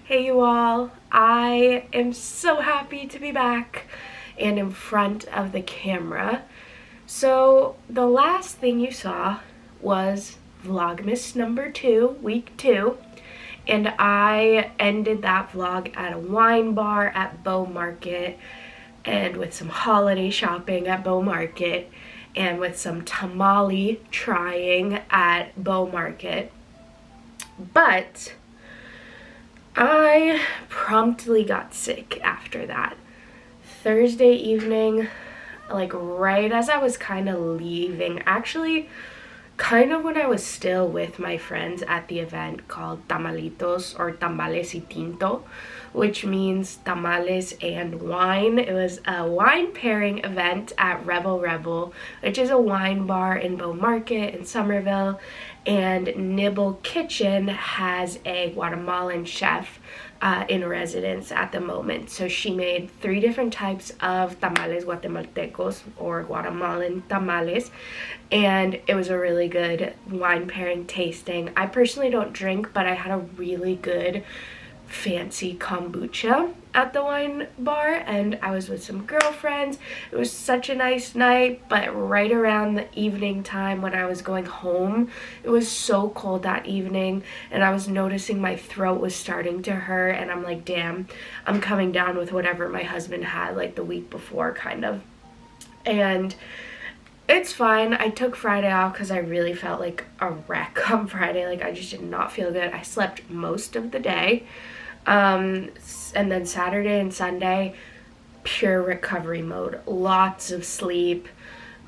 Hey you all, I am so happy to be back and in front of the camera. So the last thing you saw was Vlogmas number 2, week 2, and I ended that vlog at a wine bar at Bow Market and with some holiday shopping at Bow Market and with some tamale trying at Bow Market. But I promptly got sick after that. Thursday evening, like right as I was kind of leaving, actually kind of when I was still with my friends at the event called Tamalitos or Tamales y Tinto, which means tamales and wine. It was a wine pairing event at Rebel, which is a wine bar in Bow Market in Somerville, and Nibble Kitchen has a Guatemalan chef in residence at the moment. So she made 3 different types of tamales guatemaltecos or Guatemalan tamales, and it was a really good wine pairing tasting. I personally don't drink, but I had a really good fancy kombucha at the wine bar, and I was with some girlfriends. It was such a nice night, but right around the evening time when I was going home, it was so cold that evening, and I was noticing my throat was starting to hurt, and I'm like, damn, I'm coming down with whatever my husband had like the week before, kind of. And it's fine. I took Friday off because I really felt like a wreck on Friday. Like, I just did not feel good. I slept most of the day. And then Saturday and Sunday, pure recovery mode. Lots of sleep,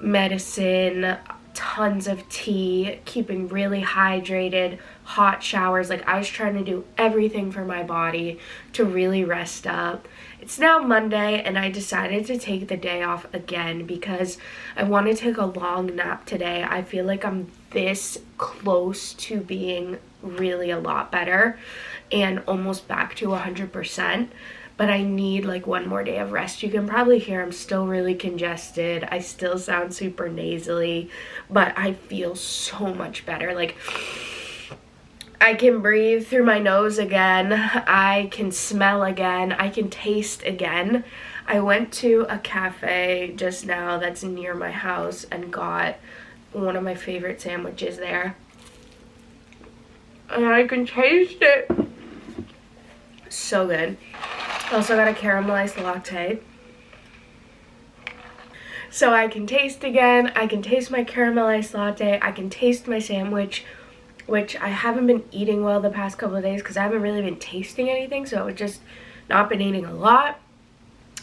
medicine, tons of tea, keeping really hydrated, hot showers. Like, I was trying to do everything for my body to really rest up. It's now Monday, and I decided to take the day off again because I want to take a long nap today. I feel like I'm this close to being really a lot better and almost back to 100%, but I need like one more day of rest. You can probably hear I'm still really congested. I still sound super nasally, but I feel so much better. Like, I can breathe through my nose again. I can smell again. I can taste again. I went to a cafe just now that's near my house and got one of my favorite sandwiches there. And I can taste it. So good. Also got a caramelized latte. so I can taste again. I can taste my caramel iced latte. I can taste my sandwich, which I haven't been eating well the past couple of days because I haven't really been tasting anything, so I've just not been eating a lot,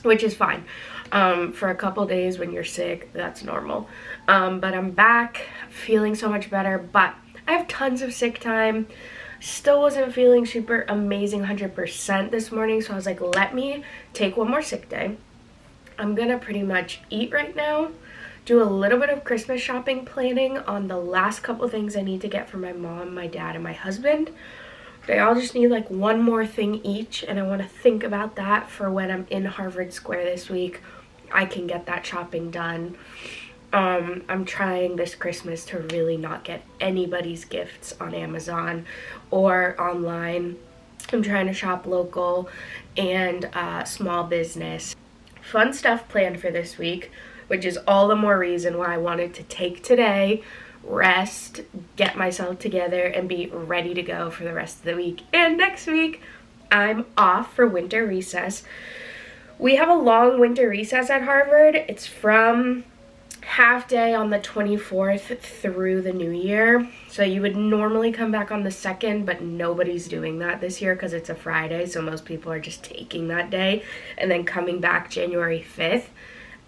which is fine. For a couple days when you're sick, that's normal. But I'm back, feeling so much better, but I have tons of sick time. Still wasn't feeling super amazing 100% this morning, so I was like, let me take one more sick day. I'm gonna pretty much eat right now, do a little bit of Christmas shopping planning on the last couple things I need to get for my mom, my dad, and my husband. They all just need like one more thing each, and I want to think about that for when I'm in Harvard Square this week. I can get that shopping done. I'm trying this Christmas to really not get anybody's gifts on Amazon or online. I'm trying to shop local and small business. Fun stuff planned for this week, which is all the more reason why I wanted to take today, rest, get myself together, and be ready to go for the rest of the week. And next week, I'm off for winter recess. We have a long winter recess at Harvard. It's from half day on the 24th through the new year. So you would normally come back on the 2nd, but nobody's doing that this year because it's a Friday, so most people are just taking that day and then coming back January 5th.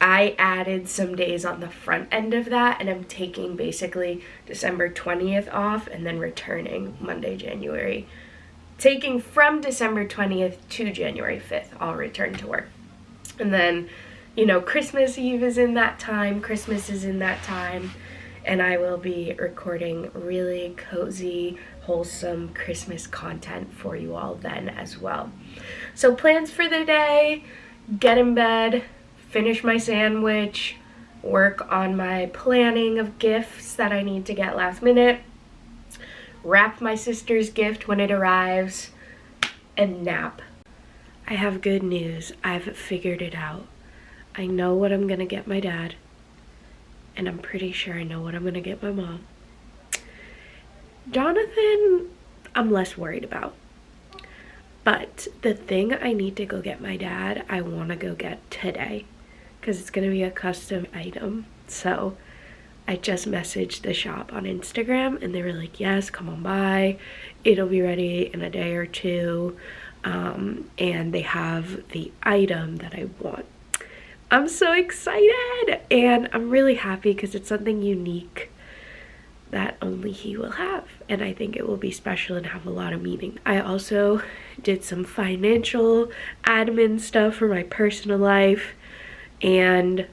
I added some days on the front end of that, and I'm taking basically December 20th off and then returning Monday, January. Taking from December 20th to January 5th, I'll return to work. And then, you know, Christmas Eve is in that time, Christmas is in that time, and I will be recording really cozy, wholesome Christmas content for you all then as well. So plans for the day: get in bed, finish my sandwich, work on my planning of gifts that I need to get last minute, wrap my sister's gift when it arrives, and nap. I have good news. I've figured it out. I know what I'm gonna get my dad, and I'm pretty sure I know what I'm gonna get my mom. Jonathan, I'm less worried about. But the thing I need to go get my dad, I want to go get today, because it's going to be a custom item. So I just messaged the shop on Instagram, and they were like, yes, come on by. It'll be ready in a day or two. And they have the item that I want. I'm so excited, and I'm really happy because it's something unique that only he will have, and I think it will be special and have a lot of meaning. I also did some financial admin stuff for my personal life, and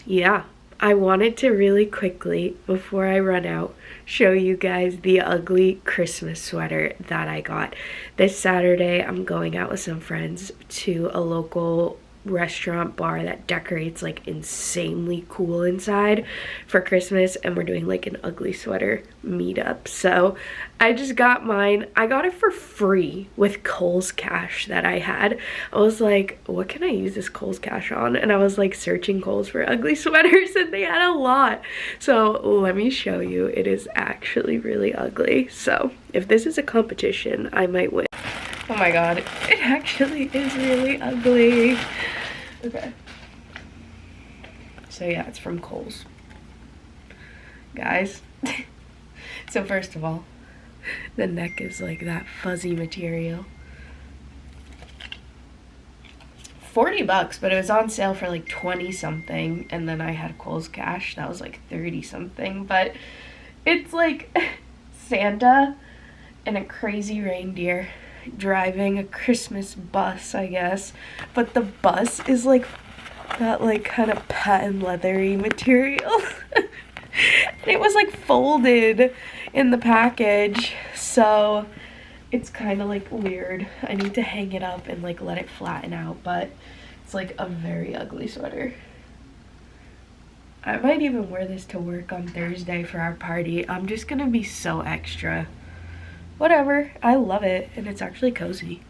yeah, I wanted to really quickly, before I run out, show you guys the ugly Christmas sweater that I got. This Saturday, I'm going out with some friends to a local restaurant bar that decorates like insanely cool inside for Christmas, and we're doing like an ugly sweater meetup. So I just got mine. I got it for free with Kohl's cash that I had. I was like, what can I use this Kohl's cash on? And I was like searching Kohl's for ugly sweaters, and they had a lot. So let me show you. It is actually really ugly. So if this is a competition, I might win. Oh my god, it actually is really ugly. Okay. So yeah, it's from Kohl's. Guys. So first of all, the neck is like that fuzzy material. $40, but it was on sale for like 20 something, and then I had Kohl's cash that was like 30 something, but it's like Santa and a crazy reindeer driving a Christmas bus, I guess, but the bus is like that like kind of patent leathery material. It was like folded in the package, so it's kind of like weird. I need to hang it up and like let it flatten out, but it's like a very ugly sweater. I might even wear this to work on Thursday for our party. I'm just gonna be so extra. Whatever, I love it, and it's actually cozy.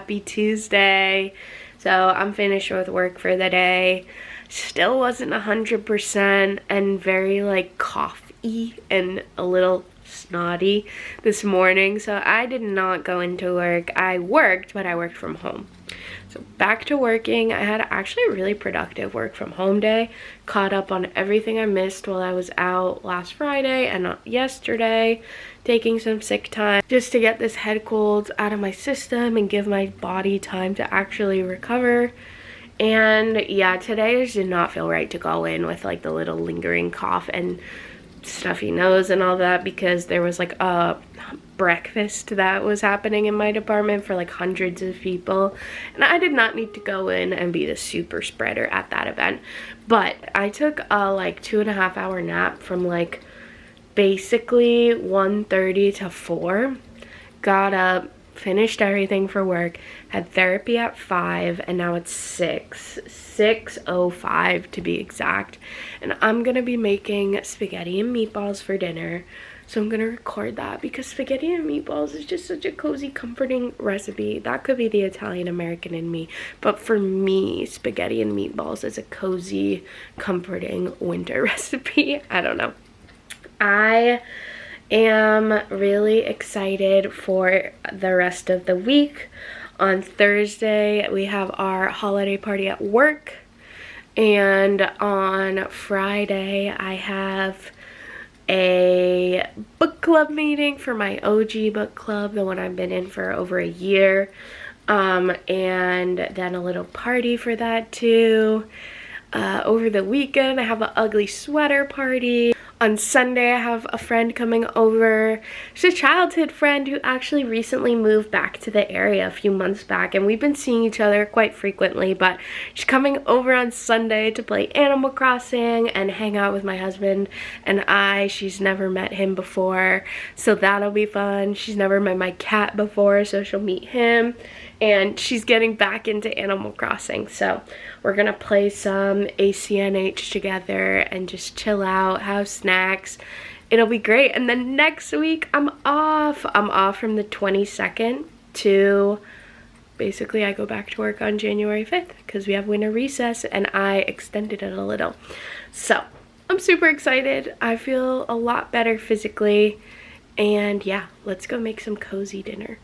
happy Tuesday. So I'm finished with work for the day. Still wasn't 100% and very like coughy and a little snotty this morning, so I did not go into work. I worked, but I worked from home. So back to working. I had actually a really productive work from home day. Caught up on everything I missed while I was out last Friday and yesterday, taking some sick time just to get this head cold out of my system and give my body time to actually recover. And yeah, today I just did not feel right to go in with like the little lingering cough and stuffy nose and all that, because there was like a breakfast that was happening in my department for like hundreds of people, and I did not need to go in and be the super spreader at that event. But I took a like 2.5 hour nap from like basically 1:30 to 4, got up, finished everything for work, had therapy at 5, and now it's 6:05 to be exact, and I'm gonna be making spaghetti and meatballs for dinner. So I'm gonna record that because spaghetti and meatballs is just such a cozy, comforting recipe. That could be the Italian American in me, but for me, spaghetti and meatballs is a cozy, comforting winter recipe. I don't know. I am really excited for the rest of the week. On Thursday, we have our holiday party at work, and on Friday, I have a book club meeting for my OG book club, the one I've been in for over a year, and then a little party for that too. Over the weekend, I have an ugly sweater party. On Sunday, I have a friend coming over. She's a childhood friend who actually recently moved back to the area a few months back, and we've been seeing each other quite frequently, but she's coming over on Sunday to play Animal Crossing and hang out with my husband and I. She's never met him before, so that'll be fun. She's never met my cat before, so she'll meet him, and she's getting back into Animal Crossing, so we're gonna play some ACNH together and just chill out, have snacks. It'll be great. And then next week I'm off. I'm off from the 22nd to basically I go back to work on January 5th because we have winter recess and I extended it a little. So I'm super excited. I feel a lot better physically, and yeah, let's go make some cozy dinner.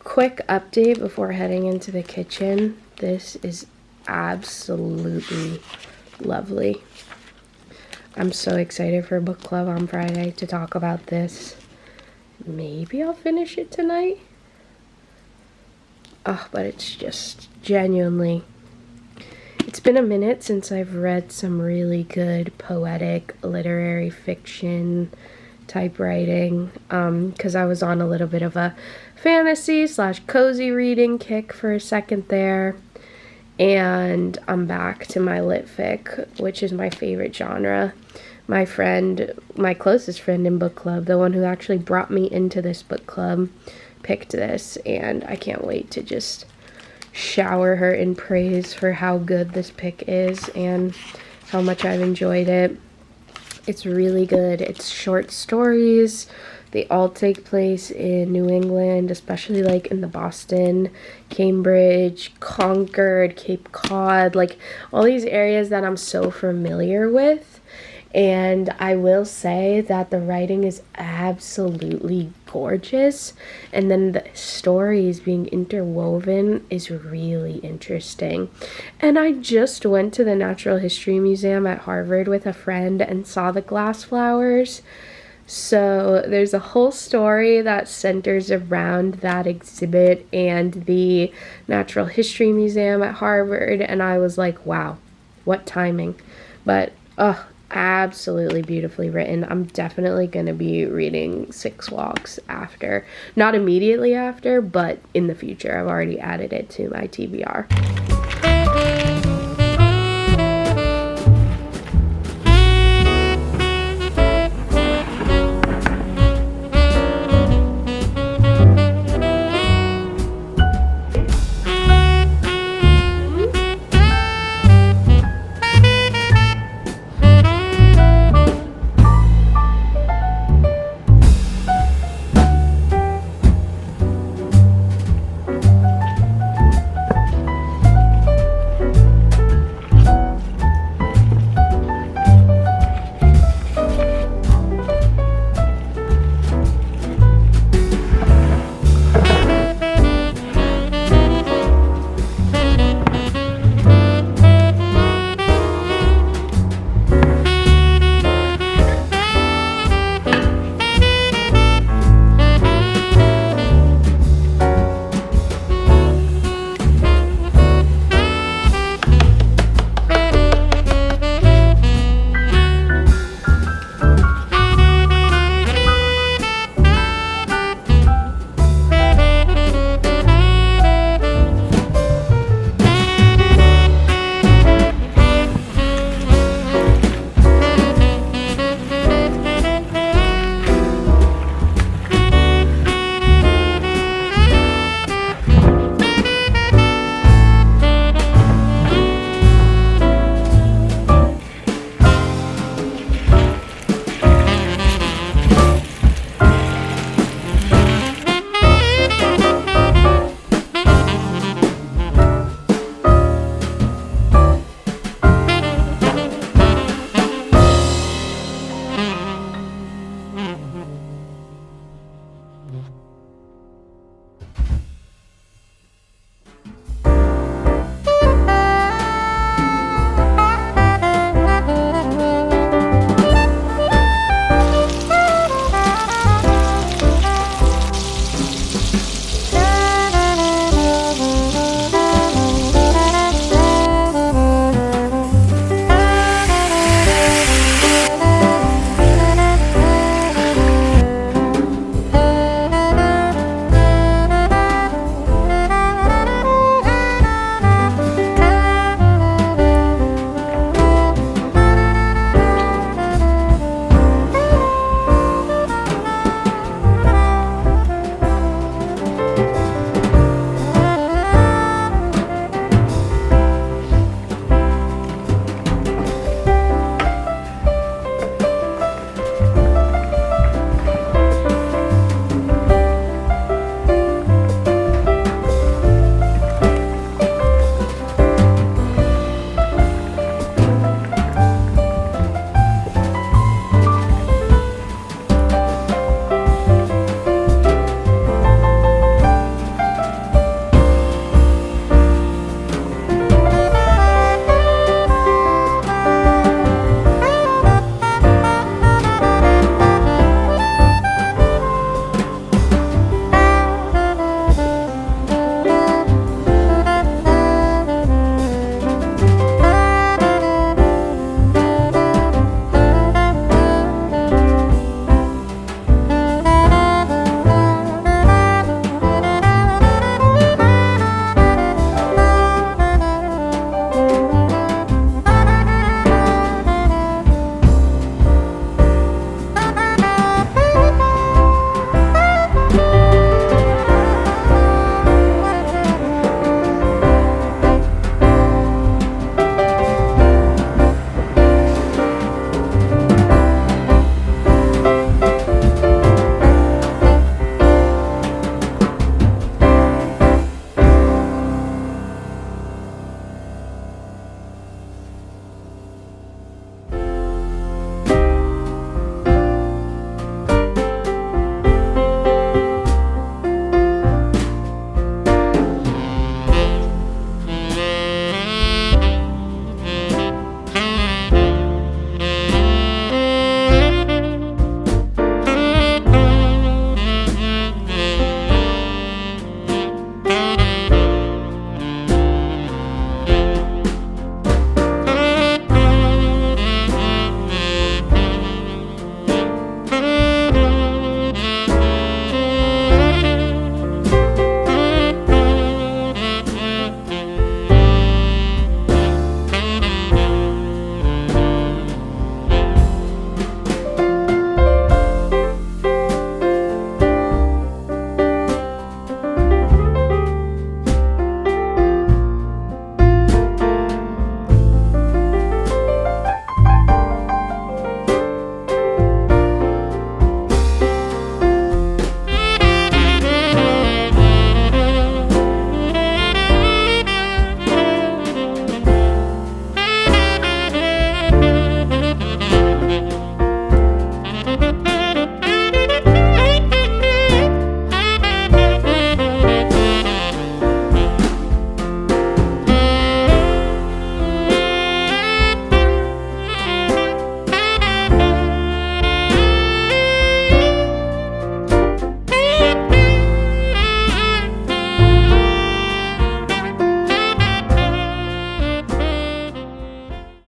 Quick update before heading into the kitchen. This is absolutely lovely. I'm so excited for book club on Friday to talk about this. Maybe I'll finish it tonight. Oh, but it's just genuinely, it's been a minute since I've read some really good poetic literary fiction type writing, because I was on a little bit of a fantasy / cozy reading kick for a second there. And I'm back to my lit fic, which is my favorite genre. My friend, my closest friend in book club, the one who actually brought me into this book club, picked this, and I can't wait to just shower her in praise for how good this pick is and how much I've enjoyed it. It's really good. It's short stories. They all take place in New England, especially like in the Boston, Cambridge, Concord, Cape Cod, like all these areas that I'm so familiar with. And I will say that the writing is absolutely gorgeous, and then the stories being interwoven is really interesting. And I just went to the Natural History Museum at Harvard with a friend and saw the glass flowers. So there's a whole story that centers around that exhibit and the Natural History Museum at Harvard, and I was like, wow, what timing. But absolutely beautifully written. I'm definitely going to be reading Six Walks after. Not immediately after, but in the future. I've already added it to my TBR.